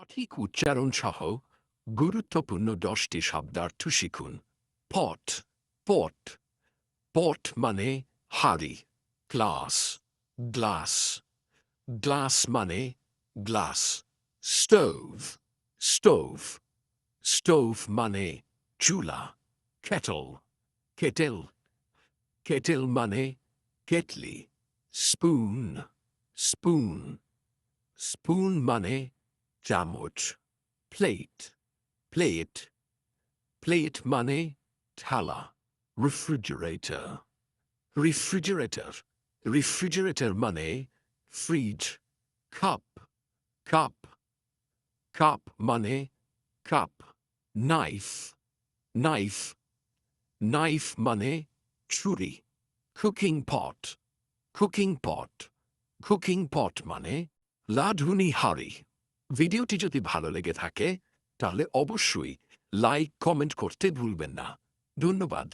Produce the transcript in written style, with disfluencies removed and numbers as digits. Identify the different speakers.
Speaker 1: সঠিক উচ্চারণ সহ গুরুত্বপূর্ণ 10টি শব্দার্থ শিখুন। পট, পট, পট মানে হাঁড়ি। গ্লাস, গ্লাস, গ্লাস মানে গ্লাস। স্টোভ, স্টোভ, স্টোভ মানে চুলা। কেটল, কেটেল, কেটেল মানে কেটলি। স্পুন, স্পুন, স্পুন মানে চামচ। প্লেট, প্লেট, প্লেট মানে থালা। রেফ্রিজারেটর, রেফ্রিজারেটর, রেফ্রিজারেটর মানে ফ্রিজ। কাপ, কাপ, কাপ মানে কাপ। নাইফ, নাইফ, নাইফ মানে ছুরি। কুকিং পট, কুকিং পট, কুকিং পট মানে রাঁধুনি হাঁড়ি। ভিডিওটি যদি ভালো লেগে থাকে তাহলে অবশ্যই লাইক কমেন্ট করতে ভুলবেন না। ধন্যবাদ।